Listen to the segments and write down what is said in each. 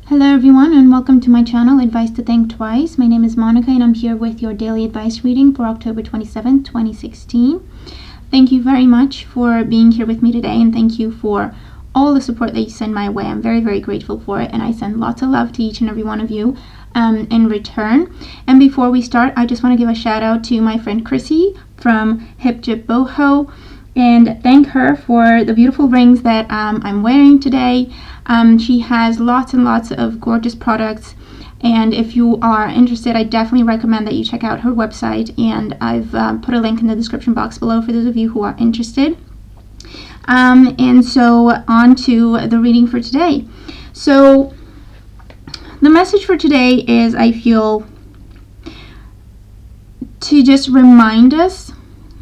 Hello everyone and welcome to my channel, Advice to Think Twice. My name is Monica and I'm here with your daily advice reading for October 27, 2016. Thank you very much for being here with me today, and thank you for all the support that you send my way. I'm very, very grateful for it, and I send lots of love to each and every one of you in return. And before we start, I just want to give a shout out to my friend Chrissy from Hip Jip Boho and thank her for the beautiful rings that I'm wearing today. She has lots and lots of gorgeous products, and if you are interested, I definitely recommend that you check out her website, and I've put a link in the description box below for those of you who are interested. And so on to the reading for today. So the message for today is, I feel, to just remind us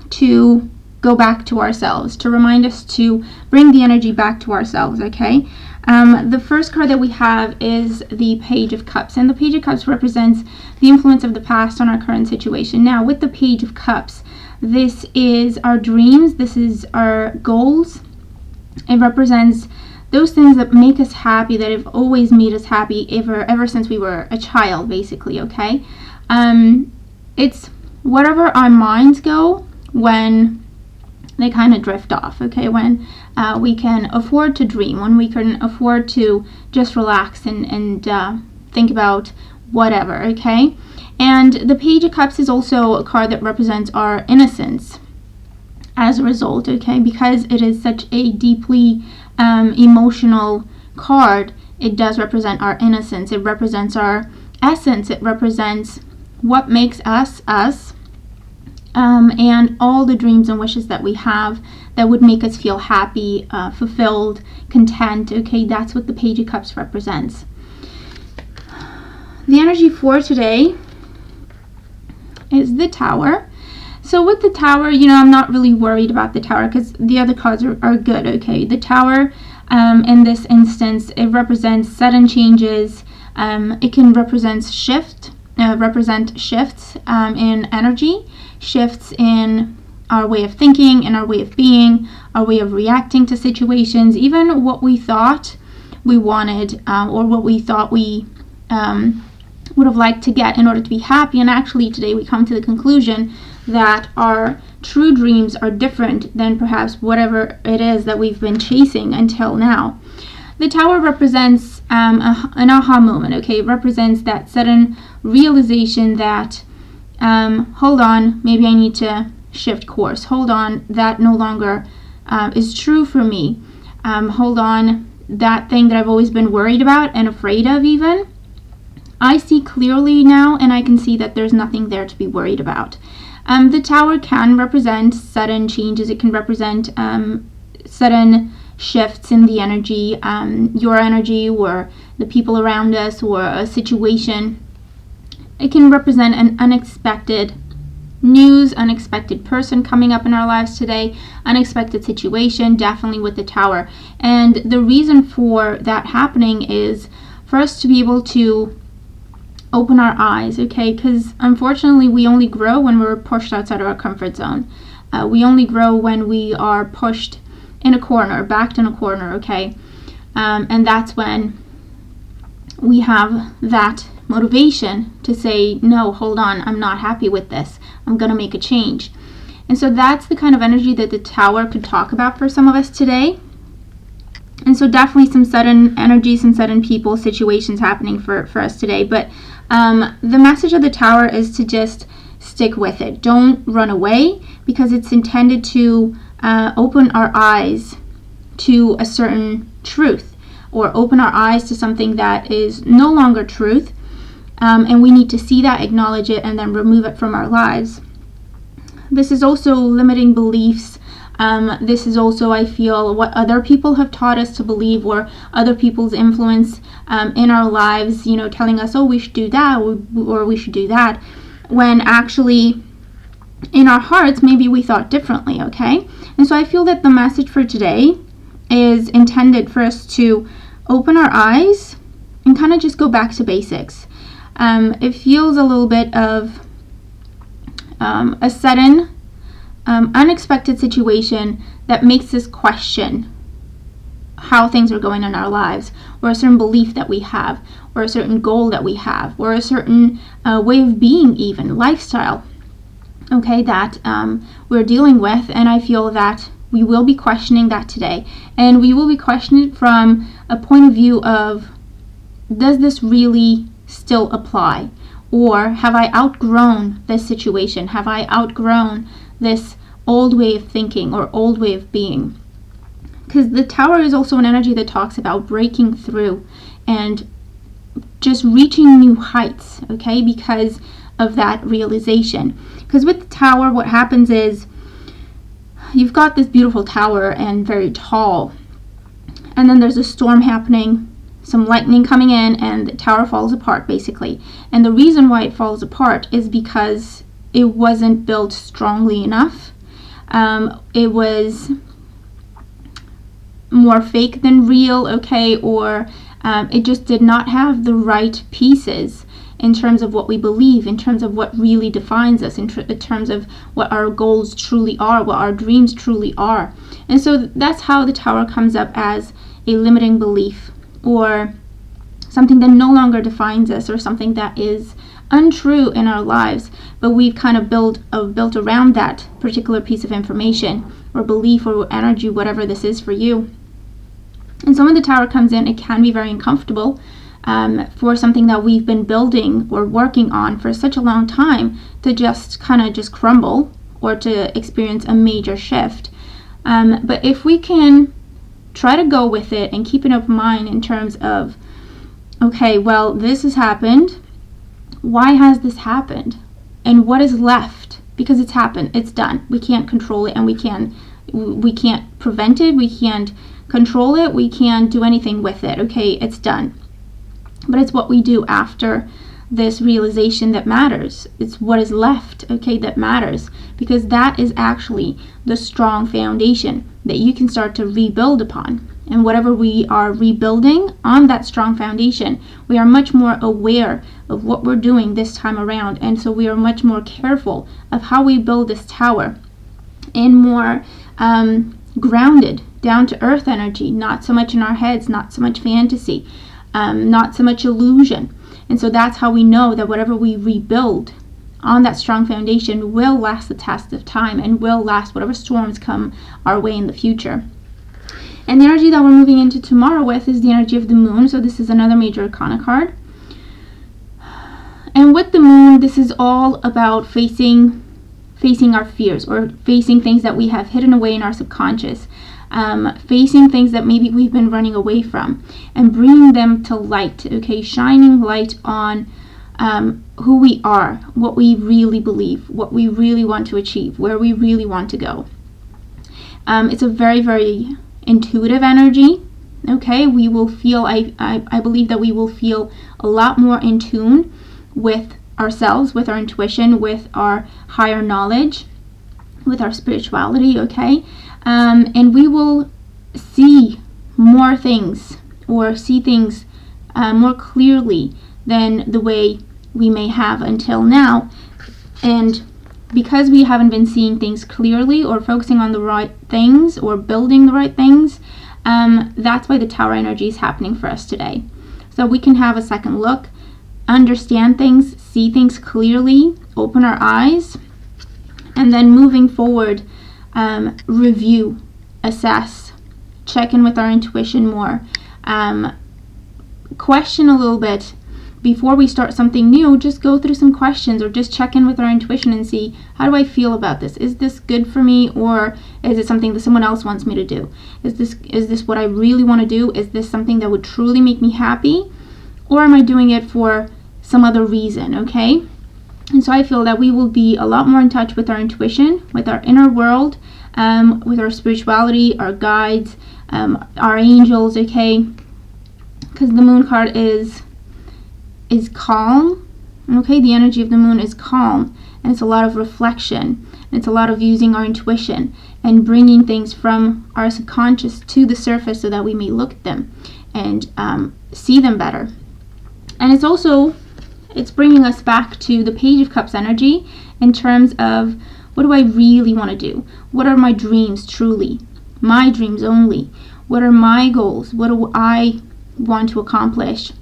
to go back to ourselves, to remind us to bring the energy back to ourselves, okay? The first card that we have is the Page of Cups, and the Page of Cups represents the influence of the past on our current situation. Now, with the Page of Cups, this is our dreams, this is our goals. It represents those things that make us happy, that have always made us happy ever since we were a child, basically, okay? It's wherever our minds go when they kind of drift off, okay? When we can afford to dream, when we can afford to just relax and think about whatever, okay? And the Page of Cups is also a card that represents our innocence as a result, okay? Because it is such a deeply emotional card, it does represent our innocence. It represents our essence. It represents what makes us us. And all the dreams and wishes that we have that would make us feel happy, fulfilled, content, okay? That's what the Page of Cups represents. The energy for today is the Tower. So with the Tower, I'm not really worried about the Tower because the other cards are good, okay? The Tower, in this instance, it represents sudden changes. It can represent shifts in energy, shifts in our way of thinking, in our way of being, our way of reacting to situations, even what we thought we wanted or what we thought we would have liked to get in order to be happy. And actually today we come to the conclusion that our true dreams are different than perhaps whatever it is that we've been chasing until now. The Tower represents an aha moment, okay? It represents that sudden realization that hold on, maybe I need to shift course. Hold on, that no longer is true for me. Hold on, that thing that I've always been worried about and afraid of even, I see clearly now, and I can see that there's nothing there to be worried about. The Tower can represent sudden changes. It can represent sudden shifts in the energy, your energy or the people around us or a situation. It can represent an unexpected news, unexpected person coming up in our lives today, unexpected situation, definitely with the Tower. And the reason for that happening is for us to be able to open our eyes, okay? Because unfortunately we only grow when we're pushed outside of our comfort zone. We only grow when we are pushed in a corner, backed in a corner, okay? And that's when we have that motivation to say, no, hold on, I'm not happy with this. I'm going to make a change. And so that's the kind of energy that the Tower could talk about for some of us today. And so definitely some sudden energy, some sudden people, situations happening for us today. But the message of the Tower is to just stick with it. Don't run away, because it's intended to open our eyes to a certain truth, or open our eyes to something that is no longer truth. And we need to see that, acknowledge it, and then remove it from our lives. This is also limiting beliefs. This is also, I feel, what other people have taught us to believe, or other people's influence in our lives, telling us, oh, we should do that, or we should do that, when actually in our hearts, maybe we thought differently, okay? And so I feel that the message for today is intended for us to open our eyes and kind of just go back to basics. It feels a little bit of a sudden, unexpected situation that makes us question how things are going in our lives, or a certain belief that we have, or a certain goal that we have, or a certain way of being, even lifestyle, okay, that we're dealing with. And I feel that we will be questioning that today, and we will be questioning from a point of view of, does this really still apply? Or have I outgrown this situation? Have I outgrown this old way of thinking or old way of being? Because the Tower is also an energy that talks about breaking through and just reaching new heights, okay, because of that realization. Because with the Tower, what happens is you've got this beautiful tower and very tall, and then there's a storm happening, some lightning coming in, and the tower falls apart basically. And the reason why it falls apart is because it wasn't built strongly enough. It was more fake than real, okay, or it just did not have the right pieces in terms of what we believe, in terms of what really defines us, in terms of what our goals truly are, what our dreams truly are. And so that's how the Tower comes up as a limiting belief, or something that no longer defines us, or something that is untrue in our lives, but we've kind of built around that particular piece of information or belief or energy, whatever this is for you. And so when the Tower comes in, it can be very uncomfortable for something that we've been building or working on for such a long time to just kind of just crumble, or to experience a major shift. But if we can try to go with it and keep an open mind in terms of, okay, well, this has happened. Why has this happened? And what is left? Because it's happened. It's done. We can't control it, and we can't prevent it. We can't control it. We can't do anything with it. Okay, it's done. But it's what we do after this realization that matters. It's what is left, okay, that matters, because that is actually the strong foundation that you can start to rebuild upon. And whatever we are rebuilding on that strong foundation, we are much more aware of what we're doing this time around. And so we are much more careful of how we build this tower, and more grounded, down to earth energy, not so much in our heads, not so much fantasy, not so much illusion. And so that's how we know that whatever we rebuild on that strong foundation will last the test of time, and will last whatever storms come our way in the future. And the energy that we're moving into tomorrow with is the energy of the moon. So this is another major arcana card. And with the moon, this is all about facing our fears, or facing things that we have hidden away in our subconscious. Facing things that maybe we've been running away from, and bringing them to light, okay, shining light on who we are, what we really believe, what we really want to achieve, where we really want to go. It's a very, very intuitive energy, okay. We will feel, I believe that we will feel a lot more in tune with ourselves, with our intuition, with our higher knowledge, with our spirituality, okay. And we will see more things, or see things more clearly than the way we may have until now. And because we haven't been seeing things clearly, or focusing on the right things, or building the right things, that's why the Tower energy is happening for us today. So we can have a second look, understand things, see things clearly, open our eyes, and then moving forward, review, assess, check in with our intuition more, question a little bit before we start something new. Just go through some questions, or just check in with our intuition and see, how do I feel about this? Is this good for me, or is it something that someone else wants me to do? Is this what I really want to do? Is this something that would truly make me happy, or am I doing it for some other reason? Okay. And so I feel that we will be a lot more in touch with our intuition, with our inner world, with our spirituality, our guides, our angels, okay? Because the moon card is calm, okay? The energy of the moon is calm, and it's a lot of reflection, and it's a lot of using our intuition and bringing things from our subconscious to the surface so that we may look at them and see them better. And it's bringing us back to the Page of Cups energy in terms of, what do I really want to do? What are my dreams truly? My dreams only. What are my goals? What do I want to accomplish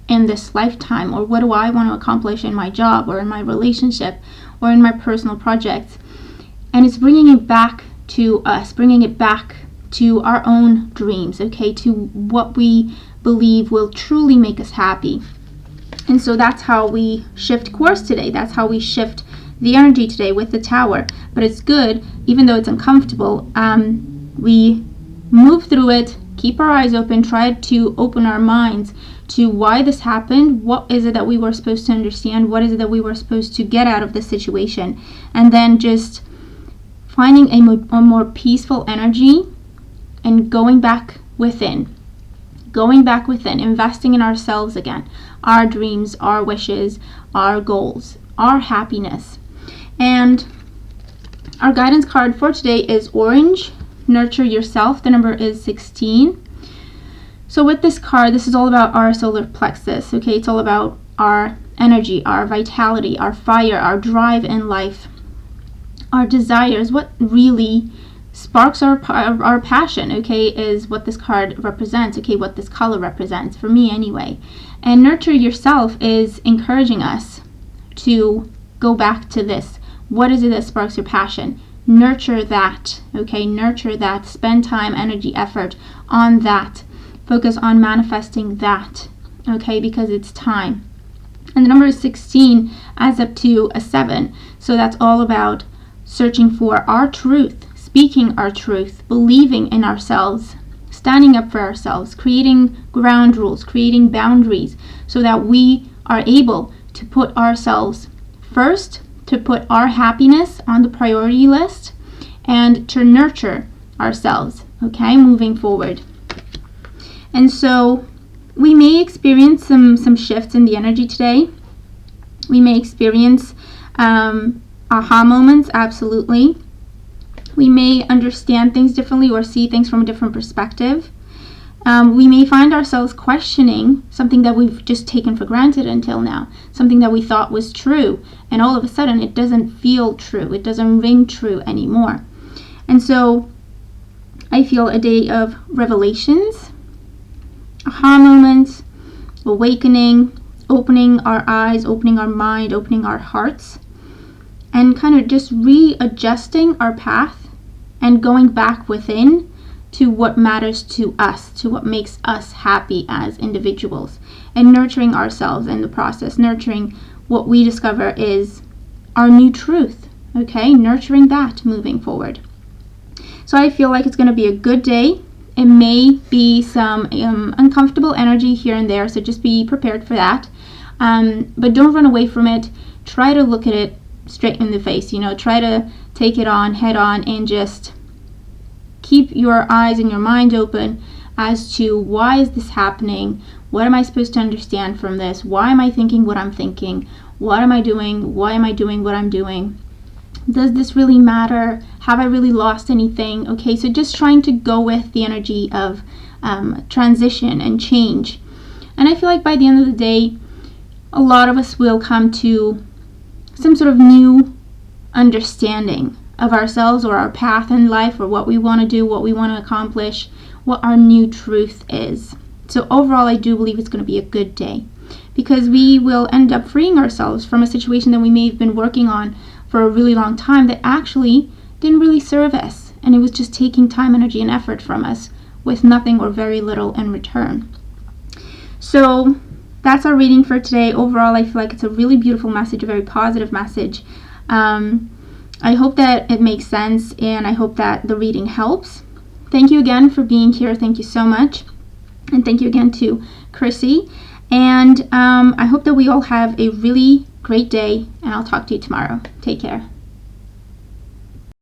in this lifetime? Or what do I want to accomplish in my job or in my relationship or in my personal projects? And it's bringing it back to us, bringing it back to our own dreams, okay, to what we believe will truly make us happy. And so that's how we shift course today. That's how we shift the energy today with the Tower. But it's good, even though it's uncomfortable, we move through it, keep our eyes open, try to open our minds to why this happened, what is it that we were supposed to understand, what is it that we were supposed to get out of this situation, and then just finding a more peaceful energy and going back within, investing in ourselves again, our dreams, our wishes, our goals, our happiness. And our guidance card for today is orange, nurture yourself. The number is 16. So with this card, this is all about our solar plexus, okay? It's all about our energy, our vitality, our fire, our drive in life, our desires, what really sparks our passion, okay, is what this card represents, okay, what this color represents, for me anyway. And nurture yourself is encouraging us to go back to this. What is it that sparks your passion? Nurture that, okay, nurture that. Spend time, energy, effort on that. Focus on manifesting that, okay, because it's time. And the number is 16 adds up to a 7. So that's all about searching for our truth, speaking our truth, believing in ourselves, standing up for ourselves, creating ground rules, creating boundaries so that we are able to put ourselves first, to put our happiness on the priority list, and to nurture ourselves, okay, moving forward. And so we may experience some shifts in the energy today. We may experience aha moments, absolutely. We may understand things differently or see things from a different perspective. We may find ourselves questioning something that we've just taken for granted until now, something that we thought was true, and all of a sudden it doesn't feel true, it doesn't ring true anymore. And so I feel a day of revelations, aha moments, awakening, opening our eyes, opening our mind, opening our hearts, and kind of just readjusting our path and going back within to what matters to us, to what makes us happy as individuals, and nurturing ourselves in the process, nurturing what we discover is our new truth, okay? Nurturing that moving forward. So I feel like it's going to be a good day. It may be some uncomfortable energy here and there, so just be prepared for that. But don't run away from it. Try to look at it straight in the face, try to take it on head on and just keep your eyes and your mind open as to why is this happening? What am I supposed to understand from this? Why am I thinking what I'm thinking? What am I doing? Why am I doing what I'm doing? Does this really matter? Have I really lost anything? Okay, so just trying to go with the energy of transition and change. And I feel like by the end of the day, a lot of us will come to some sort of new understanding of ourselves or our path in life or what we want to do, what we want to accomplish, what our new truth is. So overall, I do believe it's going to be a good day because we will end up freeing ourselves from a situation that we may have been working on for a really long time that actually didn't really serve us, and it was just taking time, energy, and effort from us with nothing or very little in return. So that's our reading for today. Overall, I feel like it's a really beautiful message, a very positive message. I hope that it makes sense, and I hope that the reading helps. Thank you again for being here. Thank you so much. And thank you again to Chrissy. And I hope that we all have a really great day, and I'll talk to you tomorrow. Take care.